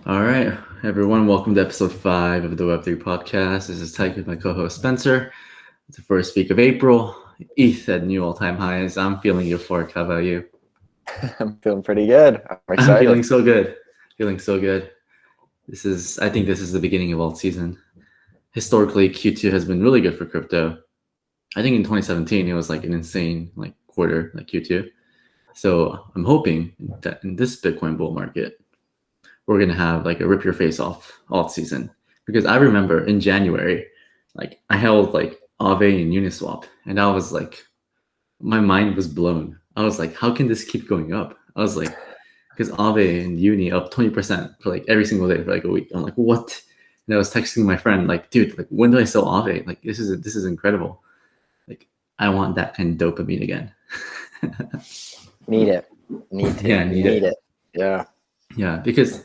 All right, everyone, welcome to episode 5 of the Web3 podcast. This is Tyke with my co-host Spencer. It's the first week of April. ETH at new all-time highs. I'm feeling euphoric. How about you? I'm feeling pretty good. I'm excited. I'm feeling so good. I think this is the beginning of alt season. Historically, Q2 has been really good for crypto. I think in 2017, it was like an insane quarter, like Q2. So I'm hoping that in this Bitcoin bull market, we're going to have like a rip your face off alt season. Because I remember in January, I held like Aave and Uniswap, and I was like, my mind was blown. I was like, how can this keep going up? I was like, because Aave and Uni up 20% for like every single day for like a week. I'm like, what? And I was texting my friend, like, dude, like, when do I sell Aave? Like, this is incredible. Like, I want that kind of dopamine again. Need it. Need it. Yeah. Yeah, because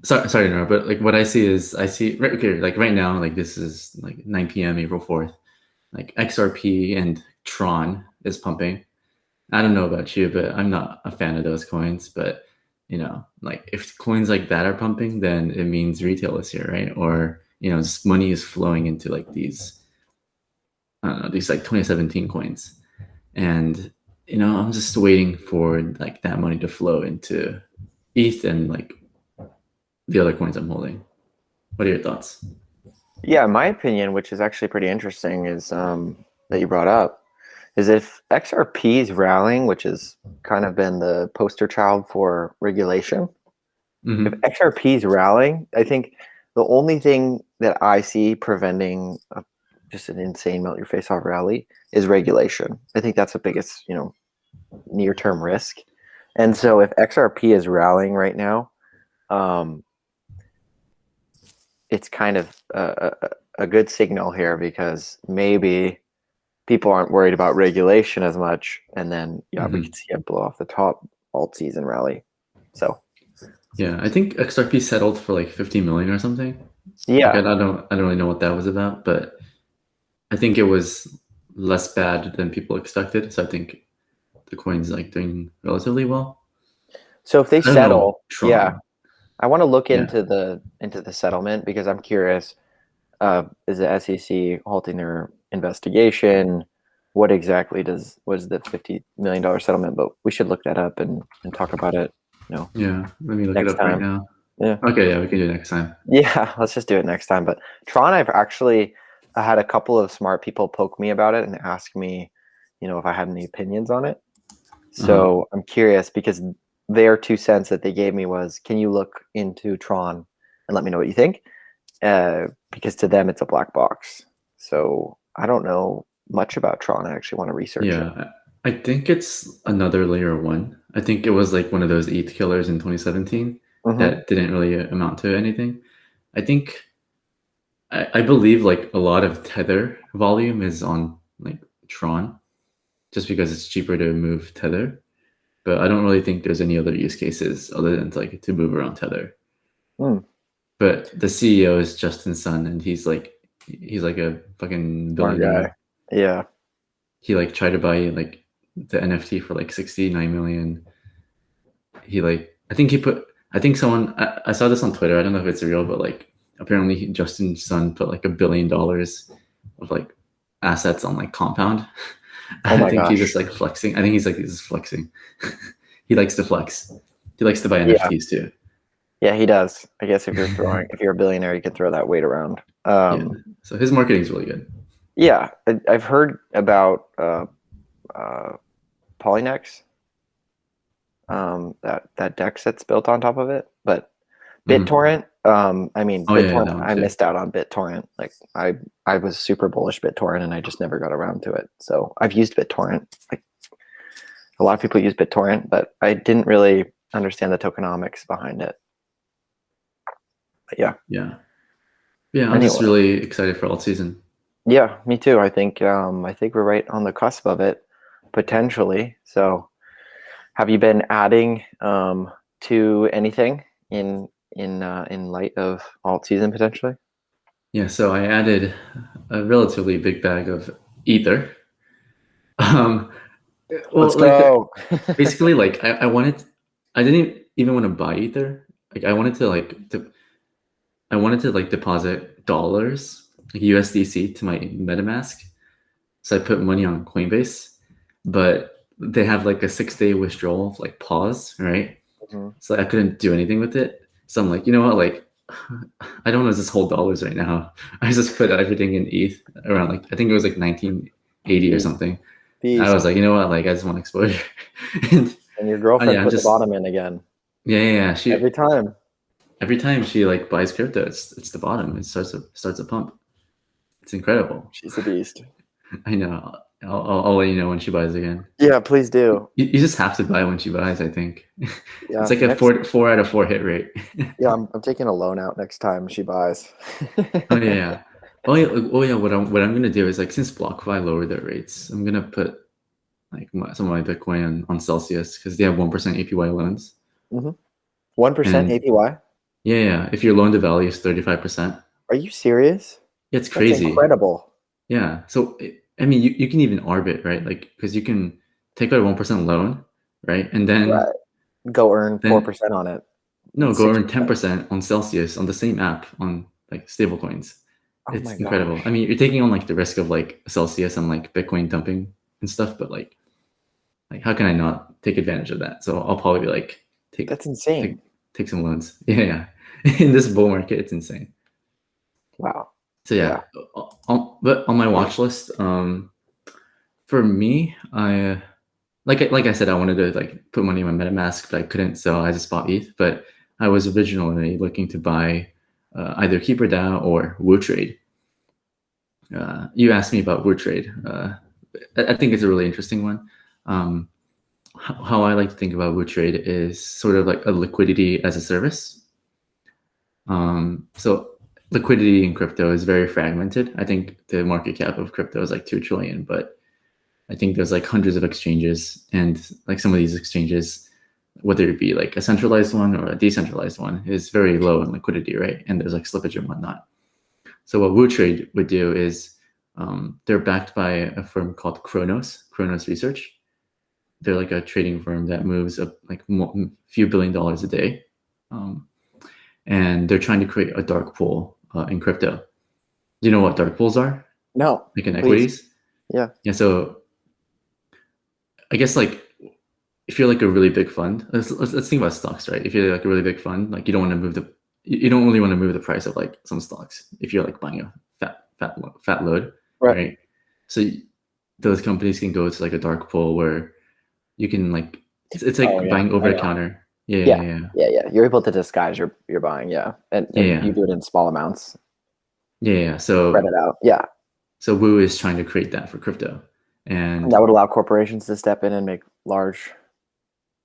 sorry, no, but like what I see right now, like this is like 9 p.m. April 4th. Like XRP and Tron is pumping. I don't know about you, but I'm not a fan of those coins. But like if coins like that are pumping, then it means retail is here, right? Or just money is flowing into like these, I don't know, these like 2017 coins, and I'm just waiting for like that money to flow into ETH and like the other coins I'm holding. What are your thoughts? Yeah, my opinion, which is actually pretty interesting, is that you brought up, is if XRP is rallying, which has kind of been the poster child for regulation. Mm-hmm. If XRP is rallying, I think the only thing that I see preventing just an insane melt your face off rally is regulation. I think that's the biggest, near-term risk. And so if XRP is rallying right now, it's kind of a good signal here because maybe people aren't worried about regulation as much, and then we can see it blow off the top alt season rally. So yeah, I think XRP settled for like 50 million or something. Yeah, I don't really know what that was about, but I think it was less bad than people expected. So I think the coin's like doing relatively well. So if they settle, Tron. I want to look into the settlement because I'm curious. Is the SEC halting their investigation? What exactly was the $50 million settlement? But we should look that up and talk about it. Yeah, let me look it up right now. Yeah. Okay, yeah, we can do it next time. Yeah, let's just do it next time. But Tron, I've actually had a couple of smart people poke me about it and ask me, if I had any opinions on it. So I'm curious because their 2 cents that they gave me was, can you look into Tron and let me know what you think? Because to them, it's a black box. So I don't know much about Tron. I actually want to research it. Yeah, I think it's another layer 1. I think it was like one of those ETH killers in 2017 that didn't really amount to anything. I think, I believe like a lot of Tether volume is on like Tron, just because it's cheaper to move Tether. But I don't really think there's any other use cases other than to move around Tether. But the CEO is Justin Sun, and he's like a fucking billionaire. Yeah. He like tried to buy like the NFT for like 69 million. I saw this on Twitter. I don't know if it's real, but like apparently Justin Sun put like $1 billion of like assets on like Compound. I think he's just like flexing. I think he's just flexing. He likes to flex. He likes to buy NFTs too. Yeah, he does. I guess if you're a billionaire, you can throw that weight around. So his marketing is really good. Yeah, I've heard about Polynex, that DEX that's built on top of it, but BitTorrent. BitTorrent. I missed out on BitTorrent. Like I was super bullish BitTorrent, and I just never got around to it. So I've used BitTorrent. Like a lot of people use BitTorrent, but I didn't really understand the tokenomics behind it. But yeah. I'm just really excited for alt season. Yeah, me too. I think we're right on the cusp of it, potentially. So, have you been adding to anything in light of alt season potentially? Yeah, so I added a relatively big bag of Ether. Let's go. Basically, like I didn't even want to buy Ether. like I wanted to deposit dollars, like USDC, to my MetaMask. So I put money on Coinbase, but they have like a 6-day withdrawal like pause, right? Mhm. So I couldn't do anything with it. So I'm like, you know what, like I don't want to just hold dollars right now. I just put everything in ETH around like I think it was like 1980 or Beast. something. I Beast. was like, you know what, like I just want exposure. And And your girlfriend yeah, I'm put the just bottom in again yeah. every She time. every time she like buys crypto, it's the bottom. It starts a pump. It's incredible. She's a beast. I know. I'll let you know when she buys again. Yeah, please do. You just have to buy when she buys, I think. It's Yeah, like a next. four out of four hit rate. Yeah, I'm taking a loan out next time she buys. Oh yeah. Oh yeah. What I'm gonna do is like since BlockFi lowered their rates, I'm gonna put like some of my Bitcoin on Celsius because they have 1% APY loans. 1% And APY? yeah, if your loan to value is 35%, Are you serious? it's That's crazy. incredible. Yeah. So I mean, you can even arb it, right? Like because you can take out a 1% loan, right, and Right. Go earn then 4% on it. no, go earn 6%. 10% on Celsius on the same app on like stable coins. Oh It's my incredible. I gosh. mean, you're taking on like the risk of like Celsius and like Bitcoin dumping and stuff, but like how can I not take advantage of that? So I'll probably like take That's insane. take take some loans. Yeah. In this bull market, it's insane. Wow. So Yeah. yeah, but on my watch list, for me, I like I said, I wanted to like put money in my MetaMask, but I couldn't, so I just bought ETH. But I was originally looking to buy either KeeperDAO or Wootrade. You asked me about Wootrade. I think it's a really interesting one. Um, how I like to think about Wootrade is sort of like a liquidity as a service. So liquidity in crypto is very fragmented. I think the market cap of crypto is like 2 trillion, but I think there's like hundreds of exchanges, and like some of these exchanges, whether it be like a centralized one or a decentralized one, is very low in liquidity, right? And there's like slippage and whatnot. So what Wootrade would do is they're backed by a firm called Kronos Research. They're like a trading firm that moves up like a few $billion a day, and they're trying to create a dark pool in crypto. Do you know what dark pools are? No, Like in please. equities? Yeah. Yeah. So I guess like if you're like a really big fund, let's think about stocks, right? If you're like a really big fund, like you don't really want to move the price of like some stocks if you're like buying a fat load, Right. right? So those companies can go to like a dark pool where you can like it's like Oh yeah. buying over I the know. counter. Yeah. Yeah. Yeah. You're able to disguise your buying, yeah. And you Yeah. do it in small amounts. Yeah. Spread it out. Yeah. So Woo is trying to create that for crypto, And and that would allow corporations to step in and make large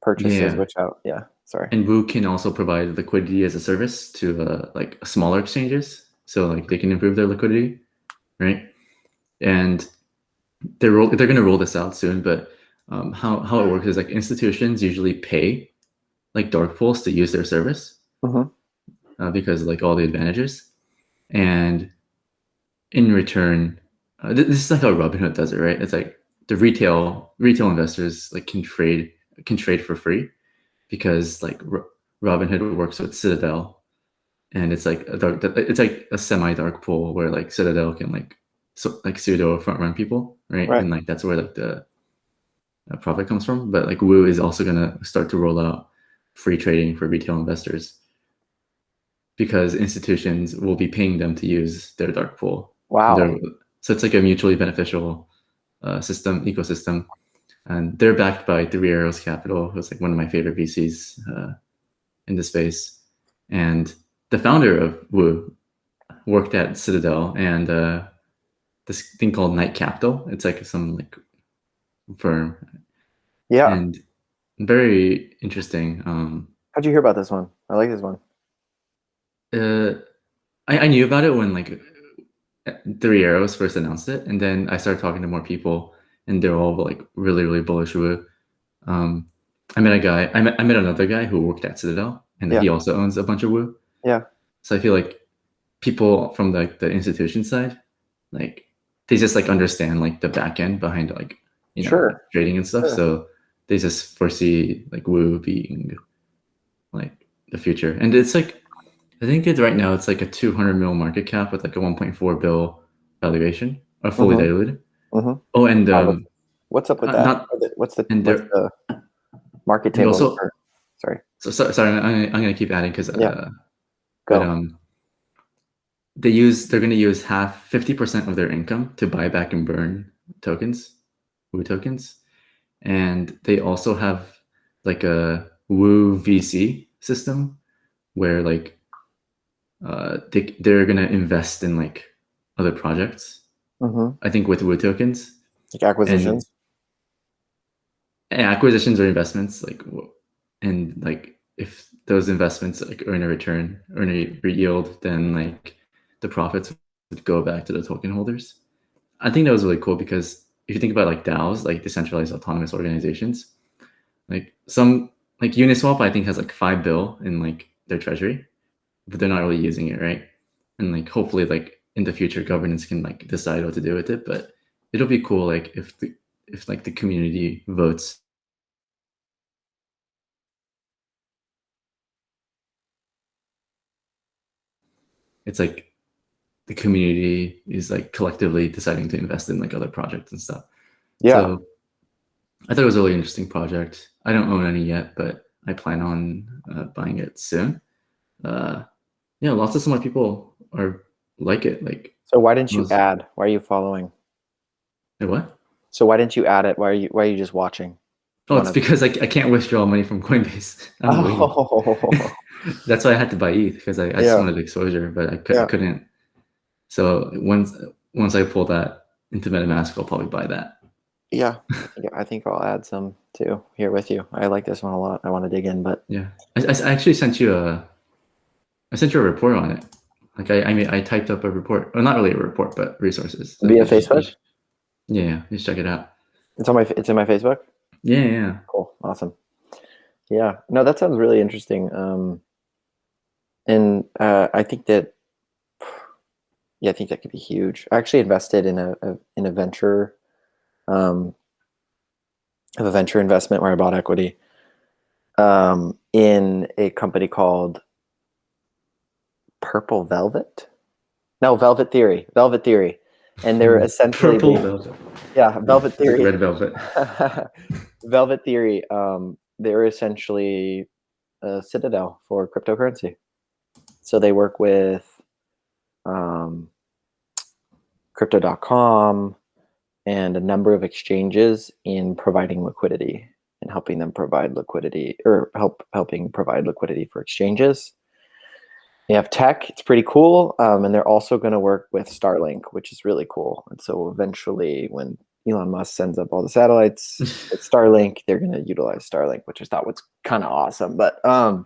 purchases, yeah, which out. Yeah. Sorry. and Woo can also provide liquidity as a service to like smaller exchanges, so like they can improve their liquidity, right? And they're going to roll this out soon, but how it works is like institutions usually pay like dark pools to use their service Mm-hmm. because of like all the advantages, and in return, this is like how Robinhood does it, right? It's like the retail investors like can trade for free because like Robinhood works with Citadel, and it's like a semi dark pool where like Citadel can like like pseudo front run people, right? Right. And like that's where like the profit comes from. But like Woo is also gonna start to roll out free trading for retail investors because institutions will be paying them to use their dark pool. Wow. So it's like a mutually beneficial ecosystem, and they're backed by Three Arrows Capital, who's like one of my favorite VCs in the space. And the founder of Woo worked at Citadel and this thing called Knight Capital. It's like some like firm, Yeah. and very interesting. How'd you hear about this one? I like this one. Uh, I knew about it when like Three Arrows first announced it, and then I started talking to more people, and they're all like really bullish Woo. I met a guy. I met another guy who worked at Citadel, and Yeah. he also owns a bunch of Woo. Yeah. So I feel like people from like the institution side, like they just like understand like the back end behind like like, trading and stuff. Sure. So they just foresee like Woo being like the future. And it's like, I think it's right now it's like a 200 mil market cap with like a 1.4 bill valuation, or fully Mm-hmm. diluted. Mm-hmm. Oh, and What's up with that? not What's and the market they table also return? Sorry. sorry, I'm gonna keep adding because Yeah. but Go. they're gonna use 50% of their income to buy back and burn tokens, Woo tokens, and they also have like a Woo VC system where like they're gonna invest in like other projects. Mm-hmm. I think with Woo tokens Like acquisitions. and acquisitions or investments, like, and like if those investments like earn a return, earn a yield, then like the profits would go back to the token holders. I think that was really cool because if you think about like DAOs, like decentralized autonomous organizations, like some like Uniswap, I think has like 5 bill in like their treasury, but they're not really using it, right? And like hopefully like in the future governance can like decide what to do with it, but it'll be cool like if like the community votes. It's like the community is like collectively deciding to invest in like other projects and stuff. Yeah. So I thought it was a really interesting project. I don't own any yet, but I plan on buying it soon. Yeah, lots of smart people are like it. Like, So why didn't you most, add? Why are you following? what? So why didn't you add it? Why are you just watching? Oh, One it's of because I can't withdraw money from Coinbase. I'm waiting. Oh That's why I had to buy ETH because I just yeah. wanted exposure, but I Yeah. couldn't. So once I pull that into MetaMask, I'll probably buy that. Yeah. I think I'll add some too here with you. I like this one a lot. I want to dig in, but Yeah, I actually I sent you a report on it. Like I mean I typed up a report, or not really a report, but resources. So via Facebook? yeah, just check it out. It's in my Facebook. Yeah, yeah. Cool. Awesome. Yeah. No, that sounds really interesting. And I think that yeah, I think that could be huge. I actually invested in a venture um of a venture investment where I bought equity in a company called Purple Velvet. No, Velvet Theory. Velvet Theory. And they're essentially Purple velvet. yeah, Yeah, Velvet it's like Theory. red velvet. Velvet Theory. They're essentially a citadel for cryptocurrency. So they work with um, crypto.com and a number of exchanges in providing liquidity and helping them provide liquidity or helping provide liquidity for exchanges. They have tech, it's pretty cool. And they're also going to work with Starlink, which is really cool. And so eventually when Elon Musk sends up all the satellites with Starlink, they're going to utilize Starlink, which I thought was kind of awesome. But I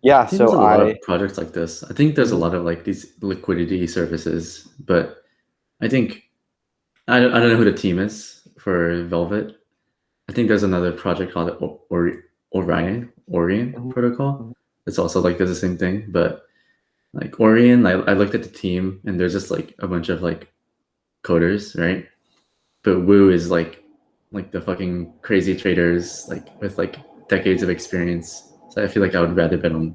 yeah, think there's so a lot I of projects like this. I think there's a Mhm. lot of like these liquidity services, but I think I don't know who the team is for Velvet. I think there's another project called Orion Mhm. protocol. Mhm. It's also like does the same thing, but like Orion, I looked at the team and there's just like a bunch of like coders, right? But Woo is like the fucking crazy traders like with like decades of experience. So I feel like I would rather bet on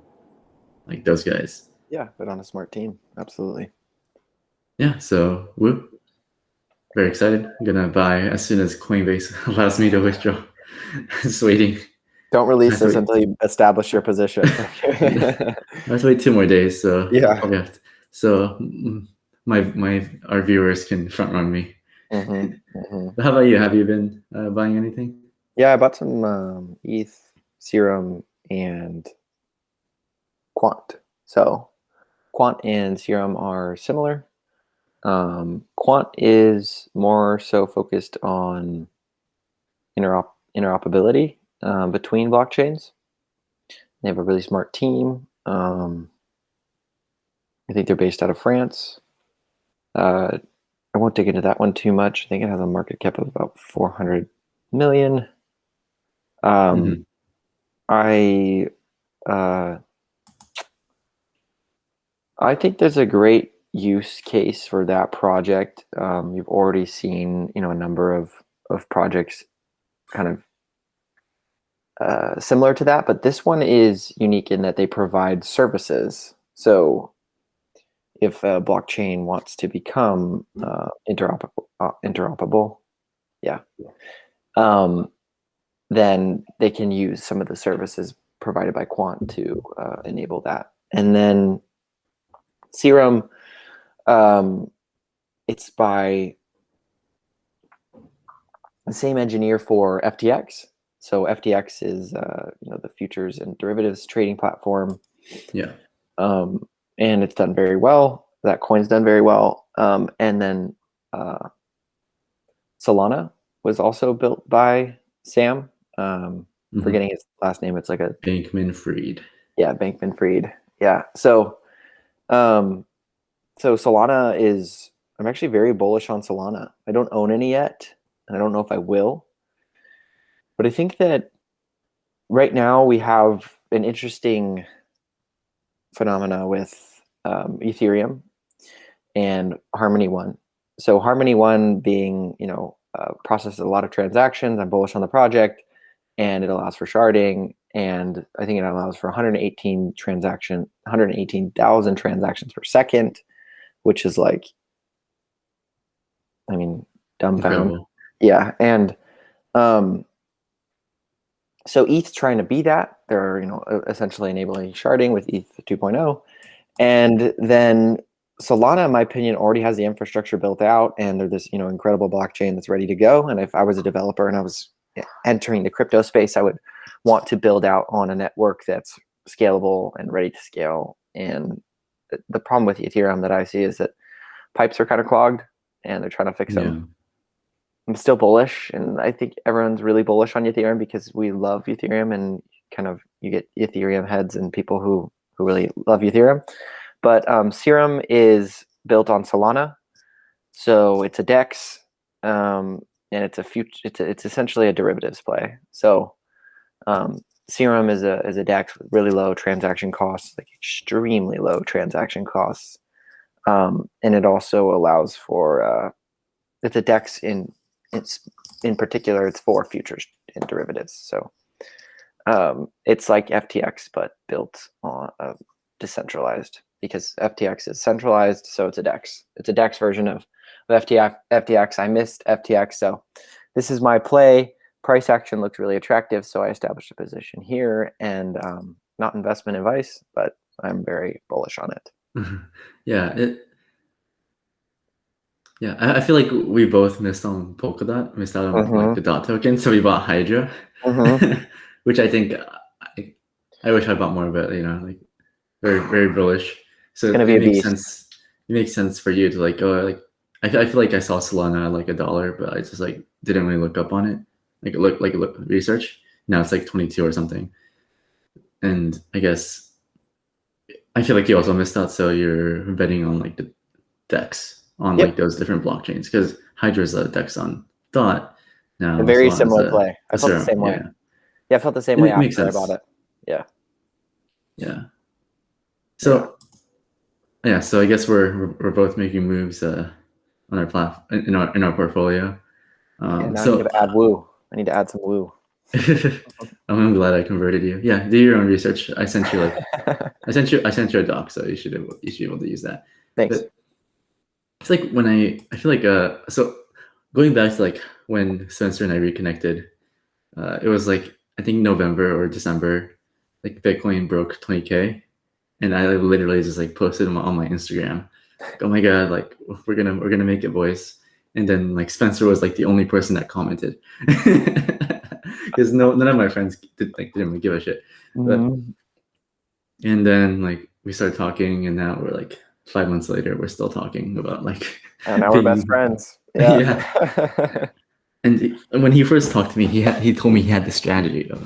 like those guys. Yeah, but on a smart team, absolutely. Yeah, so Woo, very excited. I'm gonna buy as soon as Coinbase allows me to withdraw. Just waiting. Don't I release have to this wait. until you establish your position. Yeah, I have to wait 2 more days, so I'll Yeah. probably have to. So my our viewers can front run me. Hmm. Hmm. But how about you? Have you been buying anything? Yeah, I bought some ETH, Serum, and Quant. So Quant and Serum are similar. Quant is more so focused on interoperability between blockchains. They have a really smart team. I think they're based out of France. I won't dig into that one too much. I think it has a market cap of about 400 million. Mm-hmm. I uh, I think there's a great use case for that project. You've already seen, a number of projects kind of similar to that, but this one is unique in that they provide services. So if a blockchain wants to become interoperable, yeah, then they can use some of the services provided by Quant to enable that. And then Serum, it's by the same engineer for FTX. So FTX is the futures and derivatives trading platform. Yeah. And it's done very well. That coin's done very well. And then Solana was also built by Sam. Forgetting his last name. It's like a Bankman-Fried. Yeah, Bankman-Fried. Yeah. So Solana is, I'm actually very bullish on Solana. I don't own any yet, and I don't know if I will. But I think that right now we have an interesting phenomena with Ethereum and Harmony One. So Harmony One being, processes a lot of transactions. I'm bullish on the project, and it allows for sharding, and I think it allows for 118,000 transactions per second, which is like, dumbfound. Incredible. Yeah, and so ETH's trying to be that. They're essentially enabling sharding with ETH 2.0, and then Solana, in my opinion, already has the infrastructure built out, and they're this incredible blockchain that's ready to go. And if I was a developer and I was entering the crypto space, I would want to build out on a network that's scalable and ready to scale. And the problem with Ethereum that I see is that pipes are kind of clogged, and they're trying to fix them. I'm still bullish, and I think everyone's really bullish on Ethereum because we love Ethereum, and you get Ethereum heads and people who really love Ethereum. But Serum is built on Solana, so it's a DEX, and it's it's essentially a derivatives play. So Serum is a DEX with really low transaction costs, like extremely low transaction costs, and it also allows for it's a DEX in particular. It's for futures and derivatives. So it's like FTX but built on decentralized, because FTX is centralized, so it's a DEX. It's a DEX version of FTX. I missed FTX, so this is my play. Price action looks really attractive, so I established a position here, and not investment advice, but I'm very bullish on it. Yeah, I feel like we both missed on Polkadot, missed out on like the DOT token, so we bought Hydra, which I think I wish I bought more, but like very, very bullish. So it makes sense. It makes sense for you to like go like. I feel like I saw Solana at like $1, but I just like didn't really look up on it. Look research. Now it's like 22 or something. And I guess I feel like you also missed out. So you're betting on like the DEX on like those different blockchains, because Hydra is a DEX on DOT. Now a very similar play. I felt the same way. Yeah, I felt the same way after I bought it. Yeah. Yeah. So so I guess we're both making moves on our platform in our portfolio. Now I need to add Woo. I need to add some Woo. I'm glad I converted you. Yeah, do your own research. I sent you I sent you a doc, so you should be able to use that. Thanks. But it's like when I feel like so going back to like when Spencer and I reconnected, it was like I think November or December, like Bitcoin broke 20K, and I literally just like posted on my Instagram, like, oh my god, like we're gonna make it, boys. And then like Spencer was like the only person that commented, because none of my friends didn't really give a shit. But, and then like we started talking, and now we're like 5 months later, we're still talking about like. And now we're best friends. Yeah. And when he first talked to me, he told me he had the strategy of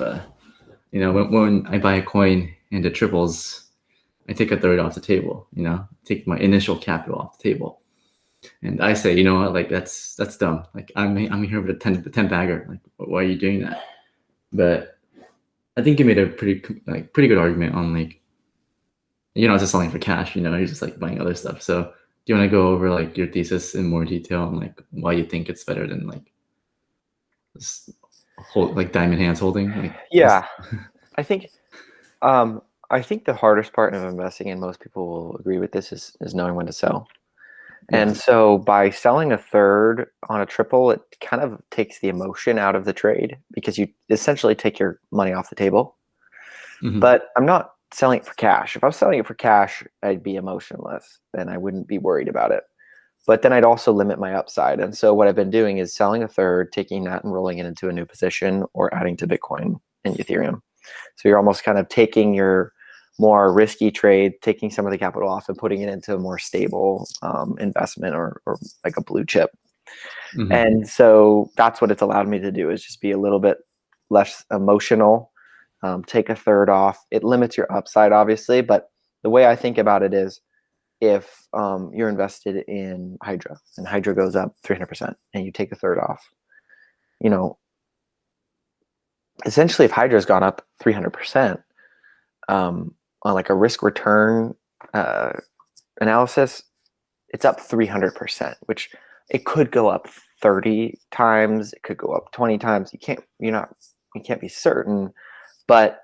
when I buy a coin and it triples, I take a third off the table. Take my initial capital off the table. And I say, like that's dumb. Like I'm here with a 10 bagger. Like, why are you doing that? But I think you made a pretty good argument on like, you're not just selling for cash. You're just like buying other stuff. So do you want to go over like your thesis in more detail and like why you think it's better than like like diamond hands holding? Like Yeah, I think I think the hardest part of investing, and most people will agree with this, is knowing when to sell. yeah. And so by selling a third on a triple, it kind of takes the emotion out of the trade because you essentially take your money off the table. Mm-hmm. But I'm not selling it for cash. If I was selling it for cash, I'd be emotionless and I wouldn't be worried about it. But then I'd also limit my upside. And so what I've been doing is selling a third, taking that and rolling it into a new position or adding to Bitcoin and Ethereum. So you're almost kind of taking your more risky trade, taking some of the capital off and putting it into a more stable investment or like a blue chip. Mm-hmm. And so that's what it's allowed me to do, is just be a little bit less emotional, take a third off. It limits your upside, obviously, but the way I think about it is if you're invested in Hydra and Hydra goes up 300% and you take a third off, you know, essentially if Hydra's gone up 300%, on like a risk return analysis, it's up 300%, which it could go up 30 times, it could go up 20 times. You can't be certain, but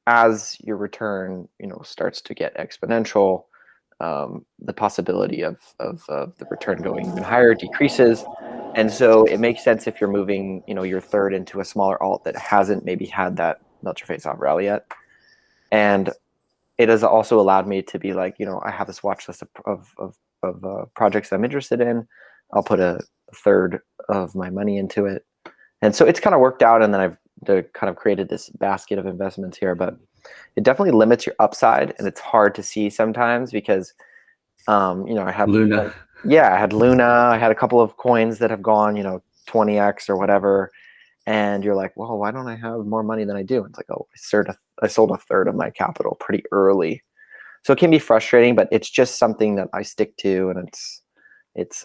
as your return, starts to get exponential, the possibility of the return going even higher decreases. And so it makes sense if you're moving, your third into a smaller alt that hasn't maybe had that melt your face off rally yet. And it has also allowed me to be like, I have this watch list of projects that I'm interested in. I'll put a third of my money into it. And so it's kind of worked out. And then I've kind of created this basket of investments here, but it definitely limits your upside. And it's hard to see sometimes because, I have Luna. I had Luna. I had a couple of coins that have gone, 20x or whatever. And you're like, well, why don't I have more money than I do? It's like, oh, I sold a third of my capital pretty early. So it can be frustrating, but it's just something that I stick to, and it's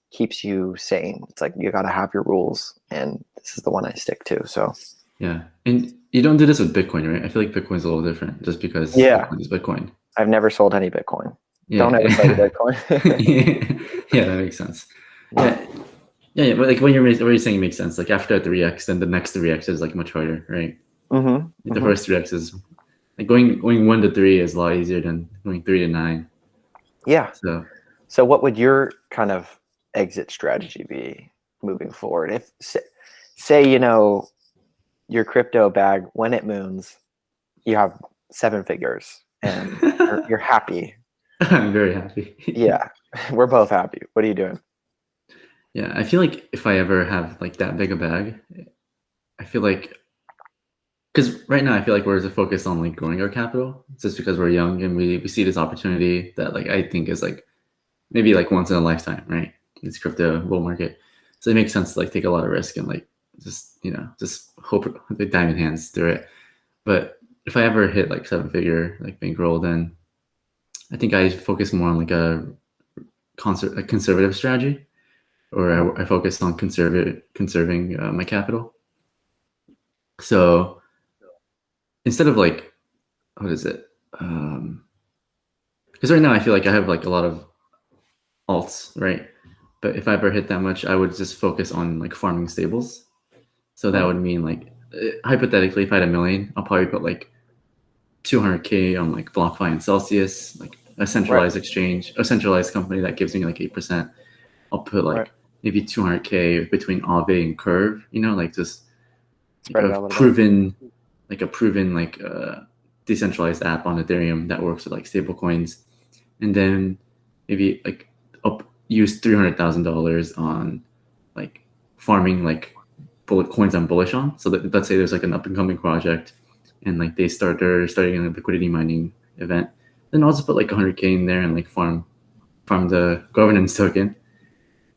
keeps you sane. It's like you got to have your rules, and this is the one I stick to. So Yeah, and you don't do this with Bitcoin, right? I feel like Bitcoin's a little different, just because yeah, Bitcoin is Bitcoin. I've never sold any Bitcoin. Yeah, Don't ever sell your Bitcoin. yeah, that makes sense. Yeah, but like when you're saying it makes sense. Like after 3x, then the next 3x is like much harder, right? Mm-hmm, The first 3x is like going 1 to 3 is a lot easier than going 3 to 9. Yeah. So what would your kind of exit strategy be moving forward? If say your crypto bag, when it moons, you have 7 figures and you're happy. I'm very happy. Yeah, we're both happy. What are you doing? Yeah, I feel like if I ever have like that big a bag, I feel like, because right now I feel like we're focused on like growing our capital just because we're young and we see this opportunity that like I think is like maybe like once in a lifetime, right? This crypto bull market. So it makes sense to like take a lot of risk and like just hope the diamond hands through it. But if I ever hit like 7-figure like bankroll, then I think I focus more on like a conservative strategy, or I focus on conserving my capital. So instead of like, what is it? Because right now I feel like I have like a lot of alts, right? But if I ever hit that much, I would just focus on like farming stables. So that would mean like, hypothetically, if I had $1 million, I'll probably put like 200K on like BlockFi and Celsius, like a centralized exchange, a centralized company that gives me like 8%. I'll put like maybe 200K between Aave and Curve, like just like a proven decentralized app on Ethereum that works with like stable coins. And then maybe like use $300,000 on like farming like bullet coins I'm bullish on. So that, let's say there's like an up and coming project and like they're starting a liquidity mining event. Then I'll just put like 100K in there and like farm the governance token.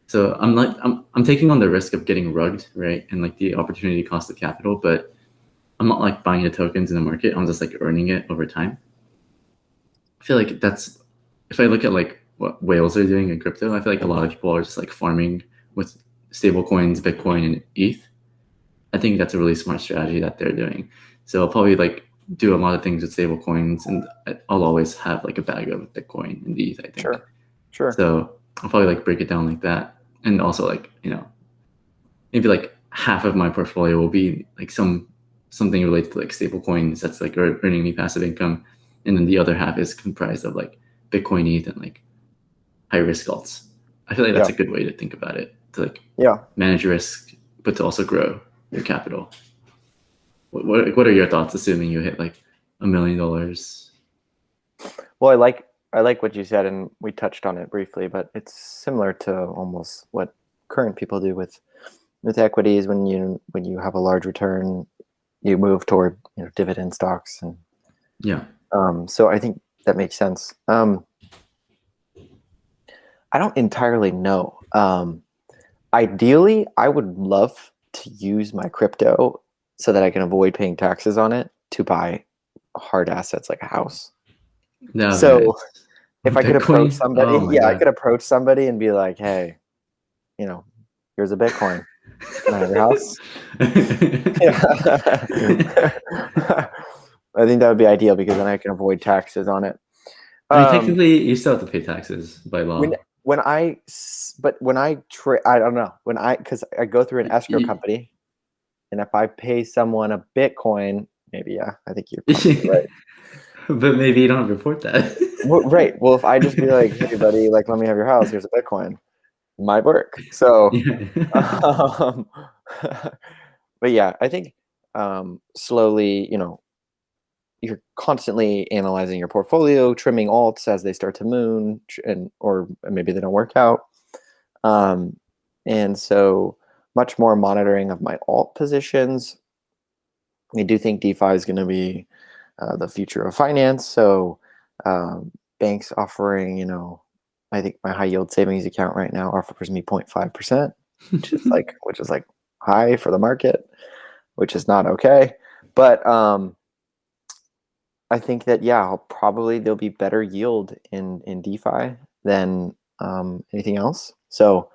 So I'm taking on the risk of getting rugged, right? And like the opportunity cost of capital, but I'm not like buying the tokens in the market. I'm just like earning it over time. I feel like that's, if I look at like what whales are doing in crypto, I feel like a lot of people are just like farming with stable coins, Bitcoin and ETH. I think that's a really smart strategy that they're doing. So I'll probably like do a lot of things with stable coins, and I'll always have like a bag of Bitcoin and ETH, I think. Sure. So I'll probably like break it down like that. And also like, maybe like half of my portfolio will be like something related to like stable coins that's like earning me passive income, and then the other half is comprised of like Bitcoin, ETH, and like high risk alts. I feel like that's Yeah. a good way to think about it, to like Yeah. manage risk, but to also grow your capital. What are your thoughts, assuming you hit like $1 million? Well, I like what you said, and we touched on it briefly, but it's similar to almost what current people do with equities. When you have a large return, you move toward dividend stocks, and Yeah. so I think that makes sense. I don't entirely know. Ideally, I would love to use my crypto so that I can avoid paying taxes on it to buy hard assets like a house. That would be So nice. if I could approach Bitcoin? Oh somebody, my yeah, I god. could approach somebody and be like, hey, here's a Bitcoin. Can I have your house? Yeah. I think that would be ideal because then I can avoid taxes on it. I mean, Um, technically, you still have to pay taxes by when law. when I but when I don't know because I go through an escrow You- company, and if I pay someone a Bitcoin, maybe yeah, I think you're probably right. but maybe you don't report that. Well, right. Well, if I just be like, hey, buddy, like, let me have your house. Here's a Bitcoin. Might work. So, Yeah. um, but yeah, I think slowly, you're constantly analyzing your portfolio, trimming alts as they start to moon, and or maybe they don't work out. Um, and so much more monitoring of my alt positions. I do think DeFi is going to be the future of finance. So banks offering, I think my high yield savings account right now offers me 0.5%, which is like high for the market, which is not okay. But I think that probably there'll be better yield in DeFi than anything else. So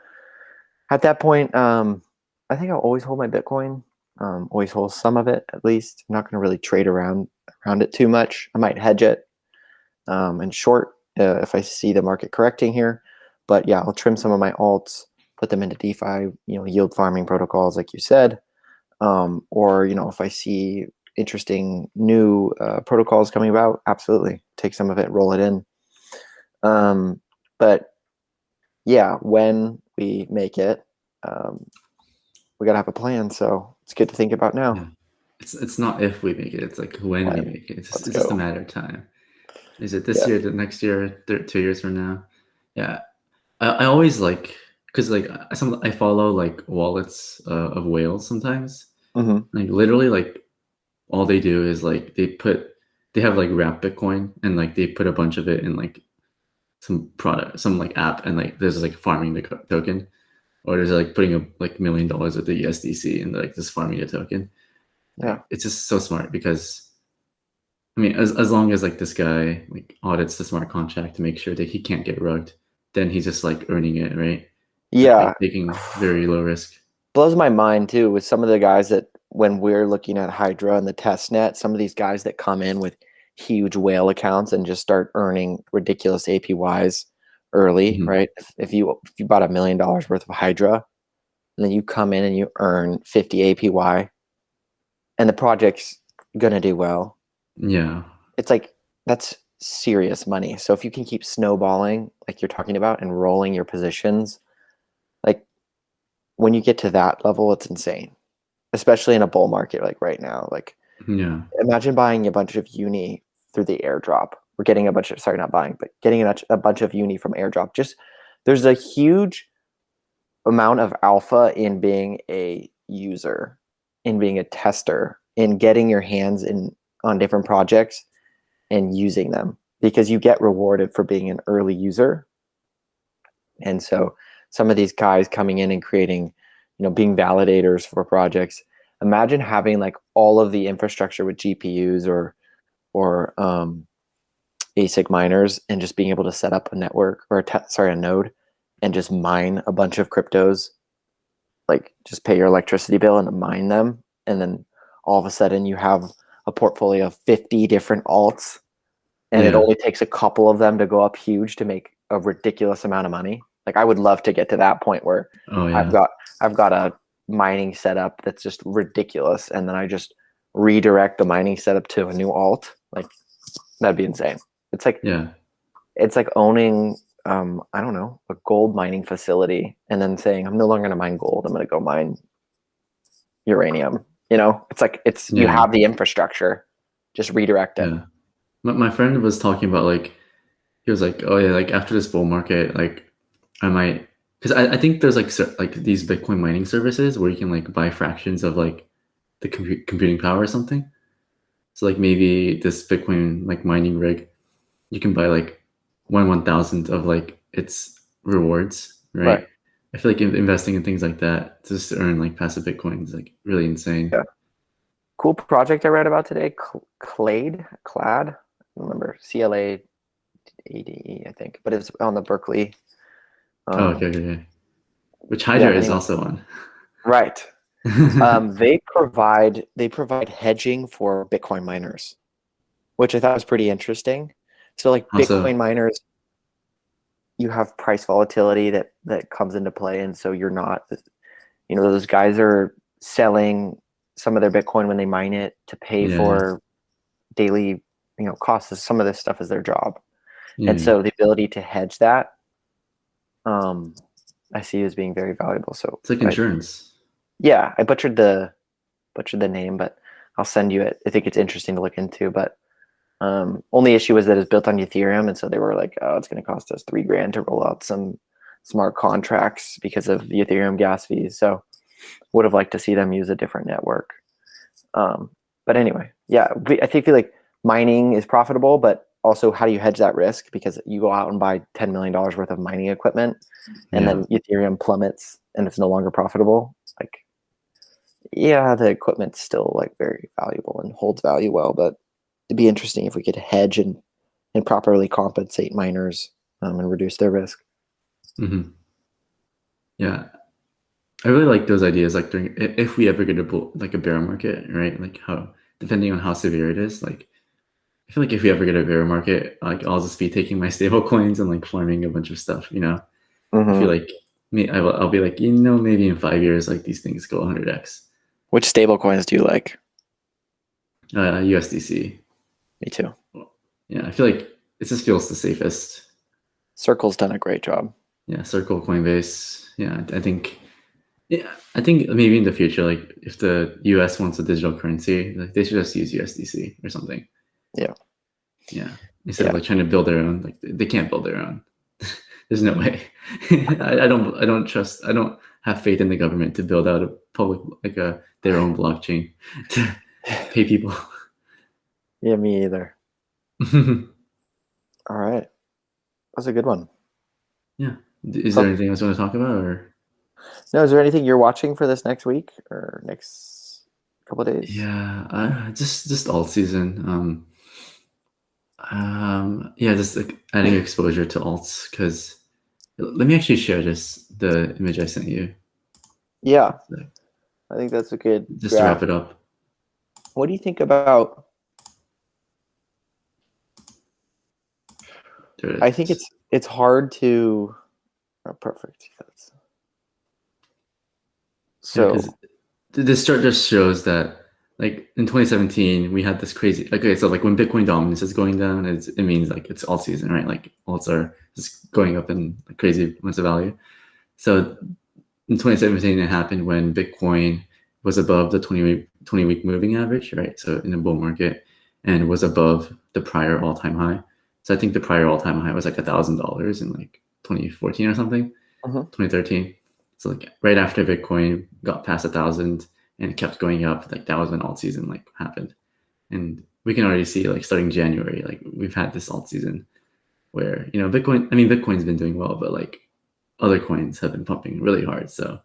at that point, I think I'll always hold my Bitcoin. Always hold some of it at least. I'm not going to really trade around it too much. I might hedge it and short if I see the market correcting here. But yeah, I'll trim some of my alts, put them into DeFi, yield farming protocols like you said, or if I see interesting new protocols coming about, absolutely take some of it, roll it in. But yeah, when we make it, we gotta have a plan. So it's good to think about now. Yeah. It's not if we make it, it's like when we When? make it. Let's It's just a go. matter of time. Is it this Yeah. year, the next year, 2 years from now? Yeah. I always like, because like I follow like wallets of whales sometimes. Mm-hmm. Like literally like all they do is like they have like wrap Bitcoin, and like they put a bunch of it in like some product, some like app, and like there's like farming the token, or there's like putting a like $1 million with the USDC and like just farming a token. Yeah. Like it's just so smart, because I mean, as long as like this guy like audits the smart contract to make sure that he can't get rugged, then he's just like earning it, right? Yeah. Like taking very low risk. Blows my mind too with some of the guys that when we're looking at Hydra and the test net, some of these guys that come in with huge whale accounts and just start earning ridiculous APYs early, Mhm. right? If you bought $1 million worth of Hydra and then you come in and you earn 50 APY and the project's gonna do well, Yeah, it's like that's serious money. So if you can keep snowballing like you're talking about and rolling your positions, like when you get to that level, it's insane. Especially in a bull market like right now. Like yeah, imagine buying a bunch of uni through the airdrop. We're getting a bunch of sorry, not buying, but getting a bunch of uni from airdrop. Just there's a huge amount of alpha in being a user, in being a tester, in getting your hands in on different projects and using them because you get rewarded for being an early user. And so some of these guys coming in and creating, being validators for projects. Imagine having like all of the infrastructure with GPUs or ASIC miners and just being able to set up a network or a node and just mine a bunch of cryptos, like just pay your electricity bill and mine them. And then all of a sudden you have a portfolio of 50 different alts and it yeah. only takes a couple of them to go up huge to make a ridiculous amount of money. Like I would love to get to that point where Oh I've yeah. got I've got a mining setup that's just ridiculous, and then I just redirect the mining setup to a new alt, like that'd be insane. It's like owning I don't know, a gold mining facility and then saying I'm no longer going to mine gold, I'm going to go mine uranium. It's like you have the infrastructure, just redirect it. Yeah. My friend was talking about like, he was like, oh yeah, like after this bull market, like I might, because I think there's like these Bitcoin mining services where you can like buy fractions of like the computing power or something. So like maybe this Bitcoin like mining rig, you can buy like 1/1000th of like its rewards, right? I feel like investing in things like that just to earn like passive Bitcoin is like really insane. Yeah. Cool project I read about today, Clad, I don't remember, CLADE, I think, but it's on the Berkeley. Okay. Which Hydra is also on. Right. They provide hedging for Bitcoin miners, which I thought was pretty interesting. So like Bitcoin miners, you have price volatility that comes into play, and so you're not, those guys are selling some of their Bitcoin when they mine it to pay for daily, costs. Some of this stuff is their job, and so the ability to hedge that, I see as being very valuable. So it's like insurance. I butchered the name, but I'll send you it. I think it's interesting to look into, but only issue is that it's built on Ethereum, and so they were like, oh, it's going to cost us $3,000 to roll out some smart contracts because of the Ethereum gas fees. So would have liked to see them use a different network. But anyway, I feel like mining is profitable, but also how do you hedge that risk? Because you go out and buy $10 million worth of mining equipment, and then Ethereum plummets and it's no longer profitable. Like, the equipment's still like very valuable and holds value well, but it'd be interesting if we could hedge and properly compensate miners and reduce their risk. Mm-hmm. Yeah, I really like those ideas. Like if we ever get a bear market, right? Like depending on how severe it is, like I feel like if we ever get a bear market, like I'll just be taking my stable coins and like farming a bunch of stuff. I feel like I'll be like, maybe in 5 years, like these things go 100x. Which stable coins do you like? USDC. Me too. Yeah, I feel like it just feels the safest. Circle's done a great job. Yeah, Circle, Coinbase. Yeah, I think maybe in the future, like if the US wants a digital currency, like they should just use USDC or something. Yeah. Instead of like trying to build their own, like they can't build their own. There's no way. I don't have faith in the government to build out a public, like their own blockchain to pay people. Yeah, me either. All right. That's a good one. Yeah. Is there anything else you want to talk about, or? No, is there anything you're watching for this next week or next couple of days? Yeah, just alt season. Just like adding exposure to alts, because let me actually share the image I sent you. Yeah, I think that's a good just graph. To wrap it up. What do you think about? I think it's hard to. Oh, perfect. So this chart just shows that, like in 2017, we had this crazy. Okay, so like when Bitcoin dominance is going down, it means like it's alt season, right? Like alts are just going up in like crazy amounts of value. So in 2017, it happened when Bitcoin was above the 20-week moving average, right? So in a bull market, and was above the prior all-time high. So I think the prior all-time high was like $1,000 in like 2014 or something, 2013. So like right after Bitcoin got past 1,000 and it kept going up, like that was when alt season like happened. And we can already see like starting January, like we've had this alt season where, Bitcoin's been doing well, but like other coins have been pumping really hard. So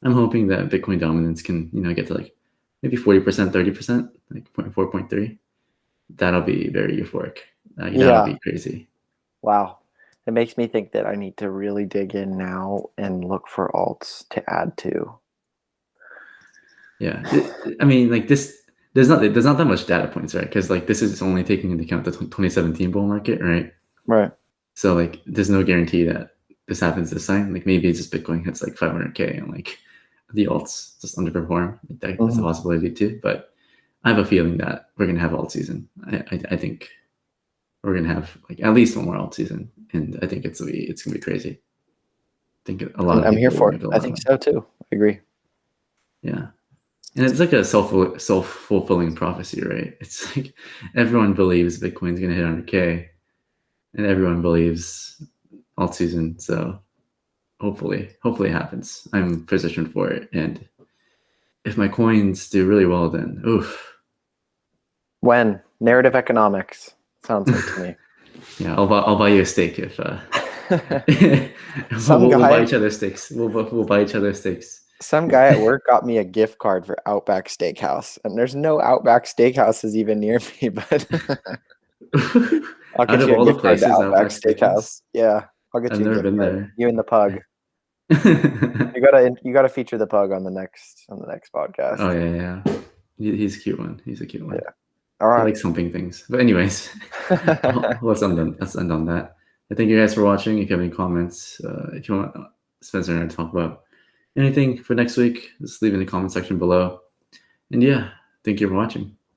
I'm hoping that Bitcoin dominance can, get to like maybe 40%, 30%, like 0.4, 0.3. That'll be very euphoric. That'll be crazy. Wow. It makes me think that I need to really dig in now and look for alts to add to. Yeah. Like this, there's not that much data points, right? Because like this is only taking into account the 2017 bull market, right? Right. So like there's no guarantee that this happens this time. Like maybe it's just Bitcoin hits like 500K and like the alts just underperform. That's a possibility too. But I have a feeling that we're gonna have alt season. I think we're gonna have like at least one more alt season, and I think it's gonna be crazy. I think a lot of I'm here people for it. I think so too. I agree. Yeah. And it's like a self-fulfilling prophecy, right? It's like everyone believes Bitcoin's gonna hit 100K, and everyone believes alt season. So hopefully it happens. I'm positioned for it, and if my coins do really well, then oof. When narrative economics sounds good to me. Yeah, I'll buy you a steak if Some we'll buy guy- each other steaks. We'll buy each other steaks. Some guy at work got me a gift card for Outback Steakhouse, and there's no Outback Steakhouses even near me, but I'll get Out of you a all the gift card to places, Outback Steakhouse. Yeah, I'll get I've you a never gift been card. there. You and the pug. You gotta feature the pug on the next podcast. Oh yeah. He's a cute one. He's a cute one. Yeah. All I right. like humping things. But anyways, let's end on that. I thank you guys for watching. If you have any comments, if you want Spencer and I to talk about anything for next week, just leave in the comment section below. And yeah, thank you for watching.